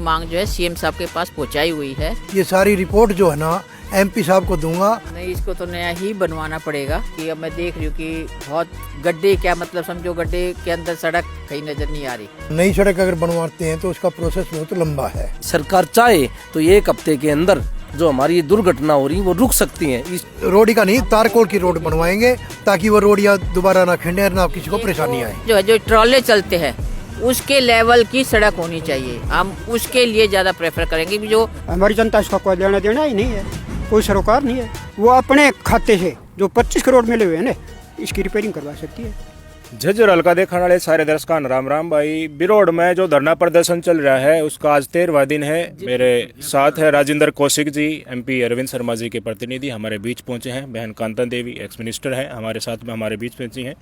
मांग जो है सीएम साहब के पास पहुंचाई हुई है। ये सारी रिपोर्ट जो है ना एमपी साहब को दूंगा। नहीं, इसको तो नया ही बनवाना पड़ेगा कि अब मैं देख रही हूँ कि बहुत गड्ढे, क्या मतलब समझो गड्ढे के अंदर सड़क कहीं नजर नहीं आ रही। नई सड़क अगर बनवाते हैं तो उसका प्रोसेस बहुत लंबा है। सरकार चाहे तो एक हफ्ते के अंदर जो हमारी दुर्घटना हो रही वो रुक सकती है। इस रोड का नहीं, तारकोल की रोड बनवाएंगे ताकि वो रोड या दोबारा ना खंडे ना किसी को परेशानी आए। जो ट्रॉले चलते हैं उसके लेवल की सड़क होनी चाहिए। हम उसके लिए ज्यादा प्रेफर करेंगे कि जो हमारी जनता इसका कोई लेना देना ही नहीं है, कोई सरोकार नहीं है। वो अपने खाते से जो 25 करोड़ मिले हुए हैं ना, इसकी रिपेयरिंग करवा सकती है। झज्जर हल्का देखने वाले सारे दर्शकों राम राम भाई। बिरोड में जो धरना प्रदर्शन चल रहा है उसका आज 13वां दिन है। मेरे साथ है राजेंद्र कौशिक जी, एमपी अरविंद शर्मा जी के प्रतिनिधि हमारे बीच पहुंचे हैं। बहन कांता देवी एक्स मिनिस्टर हैं हमारे साथ में, हमारे बीच पहुंची हैं।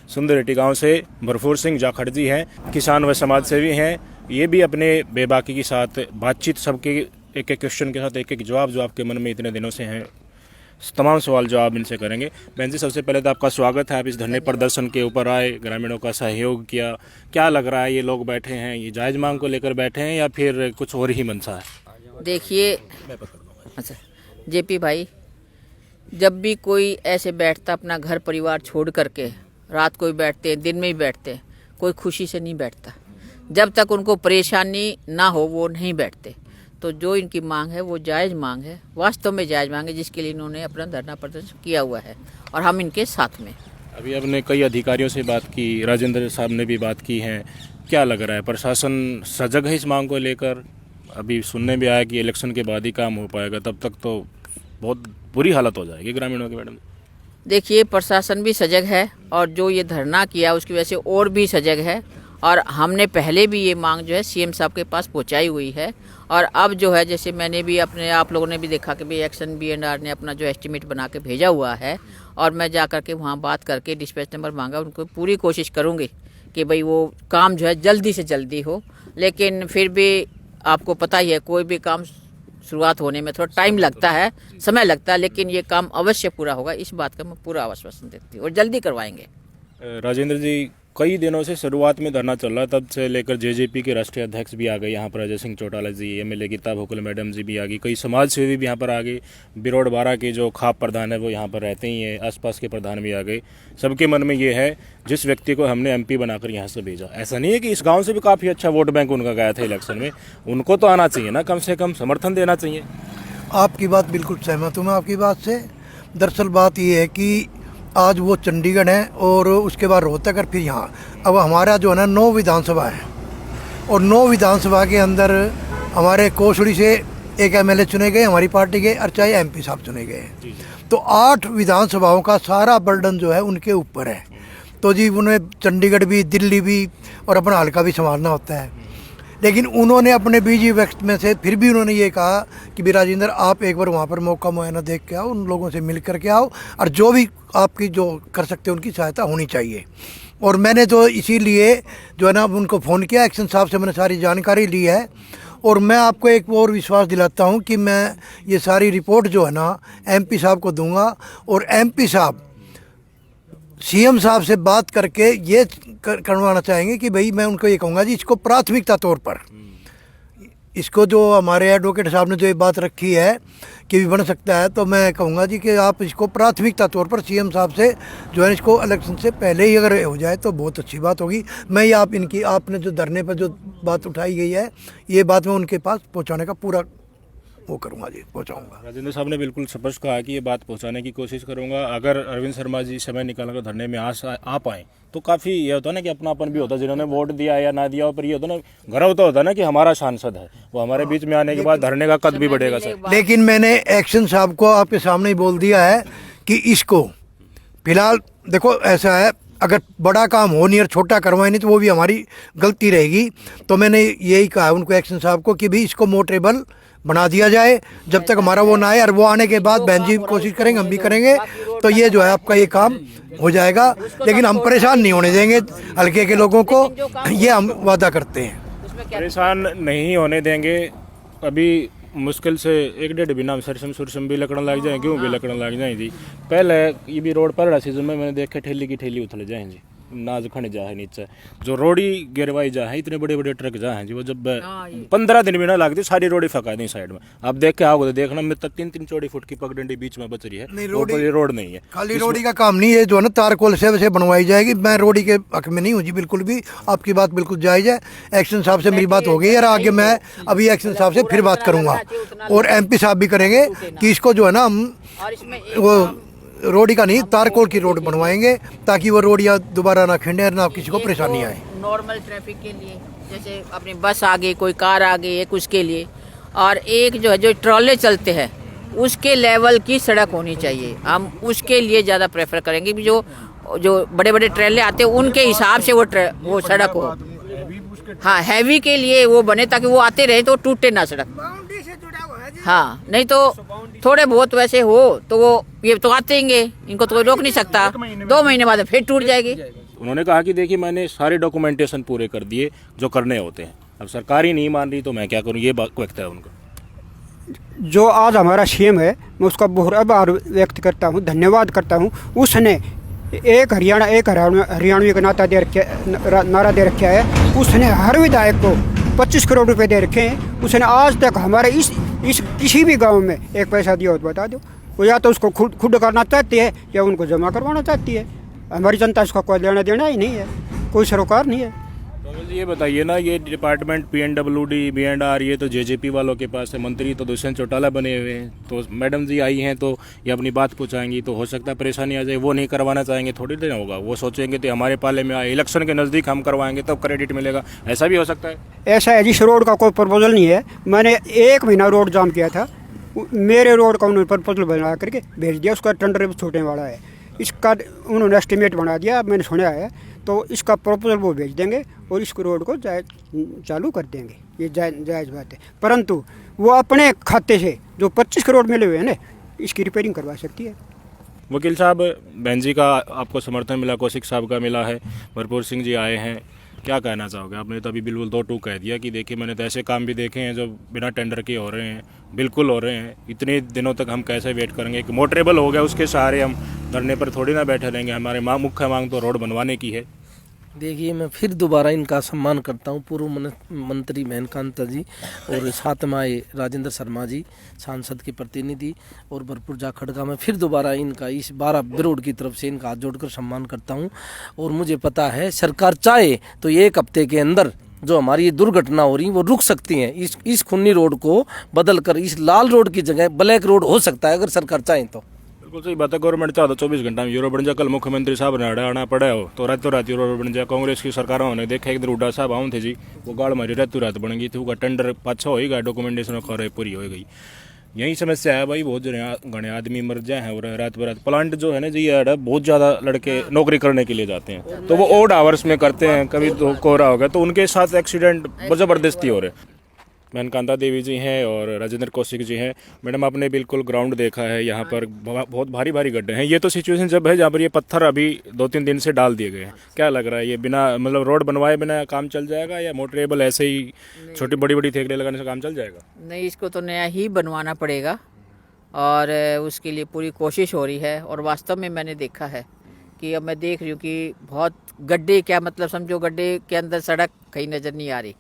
सुंदररेटी गांव से भरपूर सिंह जाखड़ जी हैं, किसान व समाज सेवी हैं। ये भी अपने बेबाकी के साथ बातचीत, सबके एक एक क्वेश्चन के साथ एक एक जवाब जो आपके मन में इतने दिनों से हैं, तमाम सवाल जवाब इनसे करेंगे। बहन जी, सबसे पहले तो आपका स्वागत है। आप इस धरने प्रदर्शन के ऊपर आए, ग्रामीणों का सहयोग किया। क्या लग रहा है, ये लोग बैठे हैं, ये जायज़ मांग को लेकर बैठे हैं या फिर कुछ और ही मंशा है? देखिए, अच्छा जेपी भाई, जब भी कोई ऐसे बैठता अपना घर परिवार छोड़ करके, रात को भी बैठते हैं, दिन में भी बैठते हैं, कोई खुशी से नहीं बैठता। जब तक उनको परेशानी ना हो वो नहीं बैठते। तो जो इनकी मांग है वो जायज़ मांग है, वास्तव में जायज़ मांग है, जिसके लिए इन्होंने अपना धरना प्रदर्शन किया हुआ है और हम इनके साथ में। अभी आपने कई अधिकारियों से बात की, राजेंद्र साहब ने भी बात की है। क्या लग रहा है, प्रशासन सजग है इस मांग को लेकर? अभी सुनने में आया कि इलेक्शन के बाद ही काम हो पाएगा, तब तक तो बहुत बुरी हालत हो जाएगी ग्रामीणों की। मैडम देखिए, प्रशासन भी सजग है और जो ये धरना किया उसकी वजह से और भी सजग है। और हमने पहले भी ये मांग जो है सीएम साहब के पास पहुंचाई हुई है। और अब जो है, जैसे मैंने भी अपने, आप लोगों ने भी देखा कि भाई एक्शन B&R ने अपना जो एस्टीमेट बना के भेजा हुआ है और मैं जा कर के वहाँ बात करके डिस्पैच नंबर मांगा। उनको पूरी कोशिश करूँगी कि भाई वो काम जो है जल्दी से जल्दी हो। लेकिन फिर भी आपको पता ही है, कोई भी काम शुरुआत होने में थोड़ा टाइम लगता है, समय लगता है, लेकिन ये काम अवश्य पूरा होगा। इस बात का मैं पूरा आश्वासन देती हूँ और जल्दी करवाएंगे। राजेंद्र जी, कई दिनों से शुरुआत में धरना चल रहा, तब से लेकर जेजेपी के राष्ट्रीय अध्यक्ष भी आ गए यहाँ पर, अजय सिंह चौटाला जी, एमएलए गीता भोकल मैडम जी भी आ गई, कई समाज सेवी भी यहाँ पर आ गए। बिरोड 12 के जो खाप प्रधान है वो यहाँ पर रहते ही हैं, आसपास के प्रधान भी आ गए। सबके मन में ये है, जिस व्यक्ति को हमने एमपी बनाकर यहाँ से भेजा, ऐसा नहीं है कि इस गाँव से भी काफ़ी अच्छा वोट बैंक उनका गया था इलेक्शन में, उनको तो आना चाहिए ना, कम से कम समर्थन देना चाहिए। आपकी बात बिल्कुल सहमत हूँ मैं आपकी बात से। दरअसल बात ये है कि आज वो चंडीगढ़ है और उसके बाद रोहतक और फिर यहाँ। अब हमारा जो है ना 9 विधानसभा है और 9 विधानसभा के अंदर हमारे कोसड़ी से एक एमएलए चुने गए हमारी पार्टी के, और चाहे एमपी साहब चुने गए। तो 8 विधानसभाओं का सारा बर्डन जो है उनके ऊपर है। तो जी उन्हें चंडीगढ़ भी, दिल्ली भी और अपना हल्का भी संभालना होता है। लेकिन उन्होंने अपने बिजी वक्त में से फिर भी उन्होंने ये कहा कि भी राजेंद्र, आप एक बार वहाँ पर मौका मुआयना देख के आओ, उन लोगों से मिल कर के आओ और जो भी आपकी जो कर सकते हैं उनकी सहायता होनी चाहिए। और मैंने तो इसीलिए जो है ना उनको फ़ोन किया, एक्शन साहब से मैंने सारी जानकारी ली है। और मैं आपको एक और विश्वास दिलाता हूँ कि मैं ये सारी रिपोर्ट जो है ना एमपी साहब को दूँगा और एमपी साहब सीएम साहब से बात करके ये करवाना चाहेंगे कि भाई, मैं उनको ये कहूँगा जी, इसको प्राथमिकता तौर पर, इसको जो हमारे एडवोकेट साहब ने जो ये बात रखी है कि भी बन सकता है, तो मैं कहूँगा जी कि आप इसको प्राथमिकता तौर पर सीएम साहब से जो है इसको इलेक्शन से पहले ही अगर हो जाए तो बहुत अच्छी बात होगी। मैं ये आप इनकी, आपने जो धरने पर जो बात उठाई गई है, ये बात मैं उनके पास पहुँचाने का पूरा वो करूँगा जी, पहुँचाऊँगा। राजेंद्र साहब ने बिल्कुल स्पष्ट कहा कि ये बात पहुंचाने की कोशिश करूंगा। अगर अरविंद शर्मा जी समय निकालकर धरने में आ पाएँ तो काफ़ी ये होता है ना कि अपनापन भी होता है, जिन्होंने वोट दिया या ना दिया हो, पर ये होता है ना, गर्व तो होता है ना कि हमारा सांसद है, वो हमारे बीच में आने के बाद धरने का कद भी बढ़ेगा सर। लेकिन मैंने एक्शन साहब को आपके सामने ही बोल दिया है कि इसको फिलहाल देखो, ऐसा है, अगर बड़ा काम हो नहीं और छोटा करवाए नहीं तो वो भी हमारी गलती रहेगी। तो मैंने यही कहा है उनको, एक्शन साहब को, कि भी इसको मोटेबल बना दिया जाए जब तक हमारा वो ना आए, और वो आने के बाद बहन जी कोशिश करेंगे, हम भी करेंगे, तो ये जो है आपका ये काम हो जाएगा। लेकिन हम परेशान नहीं होने देंगे हल्के के लोगों को, ये हम वादा करते हैं। परेशान नहीं होने देंगे। अभी मुश्किल से 1-1.5 महीना में सरसम सुरसम भी लकड़न लग जाए, क्यों भी लकड़न लग जाए जी। पहले ये भी रोड पर सीजन में मैंने देखे ठेली की ठेली उथल जाए जी, नाज खन जा है नीचे जो रोडी गिरवाई जा है, इतने बड़े बड़े ट्रक जा हैं जी, वो जब हाँ, ये 15 दिन भी ना लगती सारी रोडी फंका दी साइड में। अब देख के आओगे तो देखना में 3-3 चौड़ी फुट की पगडंडी बीच में बच रही है, नहीं, वो कोई रोड नहीं है। खाली रोडी का काम नहीं है, जो है ना तारकोल से वैसे बनवाई जाएगी। मैं रोडी के हक में नहीं हूँ जी, बिल्कुल भी। आपकी बात बिल्कुल जायज़ है। एक्शन साहब से मेरी बात हो गई और आगे मैं अभी एक्शन साहब से फिर बात करूँगा और MP साहब भी करेंगे कि इसको जो है ना हम और इसमें वो रोडी का नहीं तारकोल की रोड बनवाएंगे, ताकि वो रोडियाँ दोबारा ना खिंडे ना किसी को परेशानी आए। नॉर्मल ट्रैफिक के लिए, जैसे अपनी बस आ गई, कोई कार आ गई, एक उसके लिए, और एक जो है जो ट्रॉले चलते हैं उसके लेवल की सड़क होनी चाहिए। हम उसके लिए ज़्यादा प्रेफर करेंगे कि जो बड़े बड़े ट्रेले आते हैं उनके हिसाब से वो सड़क हो। हाँ, हैवी के लिए वो बने ताकि वो आते रहे तो टूटे ना सड़क। हाँ, नहीं तो थोड़े बहुत वैसे हो तो वो ये तो आते हैं, इनको तो कोई रोक नहीं सकता, 2 महीने बाद फिर टूट जाएगी। उन्होंने कहा कि देखिए मैंने सारे डॉक्यूमेंटेशन पूरे कर दिए जो करने होते हैं, अब सरकार ही नहीं मान रही तो मैं क्या करूं, ये बात व्यक्त है उनका। जो आज हमारा CM है, मैं उसका बहुत आभार व्यक्त करता हूँ, धन्यवाद करता हूँ। उसने एक हरियाणवी का नारा दे रखा है। उसने हर विधायक को 25 करोड़ रुपए दे रखे हैं। उसने आज तक हमारे इस किसी भी गांव में एक पैसा दिया हो तो बता दो। वो या तो उसको खुद करना चाहती है या उनको जमा करवाना चाहती है। हमारी जनता इसका कोई लेना देना ही नहीं है, कोई सरोकार नहीं है। तो ये बताइए ना, ये डिपार्टमेंट PNWD B&R ये तो JJP वालों के पास है, मंत्री तो दुष्यंत चौटाला बने हुए हैं, तो मैडम जी आई हैं तो ये अपनी बात पहुंचाएंगी तो हो सकता है परेशानी आ जाए। वो नहीं करवाना चाहेंगे थोड़ी देर होगा, वो सोचेंगे तो हमारे पाले में आए, इलेक्शन के नज़दीक हम करवाएंगे तब क्रेडिट मिलेगा, ऐसा भी हो सकता है। ऐसा है, जिस रोड का कोई प्रपोजल नहीं है। मैंने 1 महीना रोड जाम किया था, मेरे रोड का उन्होंने प्रपोजल बना करके भेज दिया। उसका टेंडर छूटने वाला है, इसका उन्होंने एस्टिमेट बना दिया, मैंने सुना है। तो इसका प्रपोजल वो भेज देंगे और इस रोड को चालू कर देंगे, ये जायज़ बात है। परंतु वो अपने खाते से जो 25 करोड़ मिले हुए हैं ना, इसकी रिपेयरिंग करवा सकती है। वकील साहब, बहन जी का आपको समर्थन मिला, कौशिक साहब का मिला है, भरपूर सिंह जी आए हैं, क्या कहना चाहोगे? आपने तो अभी बिल्कुल 2-2 कह दिया कि देखिए मैंने तो ऐसे काम भी देखे हैं जो बिना टेंडर के हो रहे हैं, बिल्कुल हो रहे हैं। इतने दिनों तक हम कैसे वेट करेंगे? एक मोटरेबल हो गया, उसके सहारे हम धरने पर थोड़ी ना बैठे रहेंगे। हमारे मुख्य मांग तो रोड बनवाने की है। देखिए, मैं फिर दोबारा इनका सम्मान करता हूँ, पूर्व मंत्री मेनकांता जी और साथ में आए राजेंद्र शर्मा जी, सांसद के प्रतिनिधि, और भरपूर जाखड़ मैं फिर दोबारा इनका इस 12 बिरोड की तरफ से इनका हाथ जोड़कर सम्मान करता हूँ। और मुझे पता है सरकार चाहे तो 1 हफ्ते के अंदर जो हमारी ये दुर्घटना हो रही वो रुक सकती हैं। इस खूनी रोड को बदलकर इस लाल रोड की जगह ब्लैक रोड हो सकता है अगर सरकार चाहे तो। बिल्कुल सही बात है। गवर्नमेंट चाहता 24 घंटा में यूरो बन जाए। कल मुख्यमंत्री साहब ने आना पड़ा हो तो रात यूरो बन जाए। कांग्रेस की सरकारों ने देखा इधर उड्डा साहब आऊँ थे जी, वो गाड़ मारी रात बन गई थी, वो टेंडर पाछा होएगा, डॉक्यूमेंटेशन पूरी हो गई। यही समस्या है भाई, बहुत घने आदमी मर जाए हैं और रात बरात प्लांट जो है ना जी, बहुत ज़्यादा लड़के नौकरी करने के लिए जाते हैं तो वो ओड आवर्स में करते हैं, कभी तो कोहरा हो गया तो उनके साथ एक्सीडेंट ज़बरदस्ती हो रहे। मेनकांता देवी जी हैं और राजेंद्र कौशिक जी हैं। मैडम, आपने बिल्कुल ग्राउंड देखा है, यहाँ पर बहुत भारी भारी गड्ढे हैं। ये तो सिचुएशन जब है जहाँ पर ये पत्थर अभी 2-3 दिन से डाल दिए गए हैं। क्या लग रहा है, ये बिना मतलब रोड बनवाए बिना काम चल जाएगा या मोटरेबल ऐसे ही छोटी बड़ी थेगड़े लगाने से काम चल जाएगा? नहीं, इसको तो नया ही बनवाना पड़ेगा और उसके लिए पूरी कोशिश हो रही है। और वास्तव में मैंने देखा है कि अब मैं देख रही हूँ कि बहुत गड्ढे, क्या मतलब समझो गड्ढे के अंदर सड़क कहीं नज़र नहीं आ रही,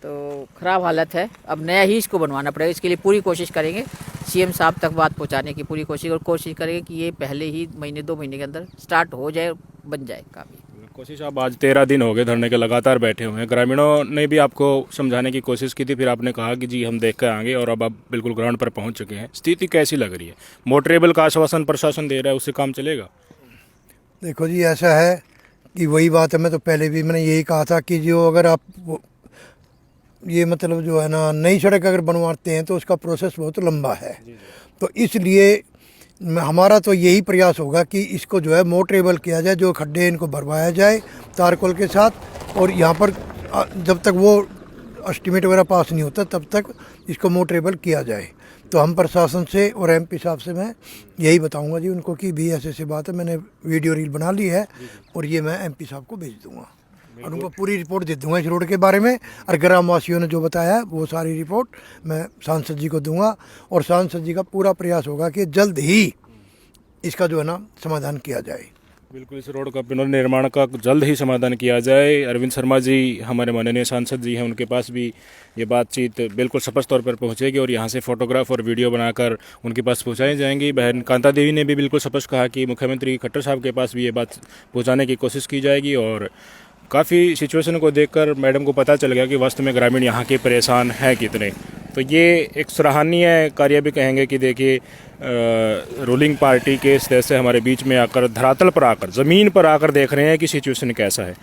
तो ख़राब हालत है। अब नया ही इसको बनवाना पड़ेगा। इसके लिए पूरी कोशिश करेंगे, CM साहब तक बात पहुंचाने की पूरी कोशिश करेंगे कि ये पहले ही 1-2 महीने के अंदर स्टार्ट हो जाए, बन जाए काम। कोशिश आप आज 13 दिन हो गए धरने के लगातार बैठे हुए हैं। ग्रामीणों ने भी आपको समझाने की कोशिश की थी, फिर आपने कहा कि जी हम देख कर आएंगे और अब आप बिल्कुल ग्राउंड पर पहुंच चुके हैं। स्थिति कैसी लग रही है? मोटरेबल का आश्वासन प्रशासन दे रहा है, उससे काम चलेगा? देखो जी, ऐसा है कि वही बात है, मैं तो पहले भी मैंने यही कहा था कि जो अगर आप ये मतलब जो है ना नई सड़क अगर बनवाते हैं तो उसका प्रोसेस बहुत लंबा है। तो इसलिए हमारा तो यही प्रयास होगा कि इसको जो है मोटरेबल किया जाए, जो खड्डे इनको भरवाया जाए तारकोल के साथ, और यहाँ पर जब तक वो एस्टीमेट वगैरह पास नहीं होता तब तक इसको मोटरेबल किया जाए। तो हम प्रशासन से और MP साहब से मैं यही बताऊंगा जी उनको कि भी ऐसे बात है, मैंने वीडियो रील बना ली है और ये मैं MP साहब को भेज दूंगा और उनको पूरी रिपोर्ट दे दूंगा इस रोड के बारे में। और ग्रामवासियों ने जो बताया वो सारी रिपोर्ट मैं सांसद जी को दूंगा और सांसद जी का पूरा प्रयास होगा कि जल्द ही इसका जो है ना समाधान किया जाए। बिल्कुल इस रोड का पुनर्निर्माण का जल्द ही समाधान किया जाए। अरविंद शर्मा जी हमारे माननीय सांसद जी हैं, उनके पास भी ये बातचीत बिल्कुल स्पष्ट तौर पर पहुंचेगी और यहाँ से फोटोग्राफ और वीडियो बनाकर उनके पास पहुंचाई जाएंगी। बहन कांता देवी ने भी बिल्कुल स्पष्ट कहा कि मुख्यमंत्री खट्टर साहब के पास भी ये बात पहुँचाने की कोशिश की जाएगी। और काफ़ी सिचुएशन को देखकर मैडम को पता चल गया कि वास्तव में ग्रामीण यहाँ के परेशान हैं कितने। तो ये एक सराहनीय कार्य भी कहेंगे कि देखिए रूलिंग पार्टी के सदस्य हमारे बीच में आकर धरातल पर आकर ज़मीन पर आकर देख रहे हैं कि सिचुएशन कैसा है।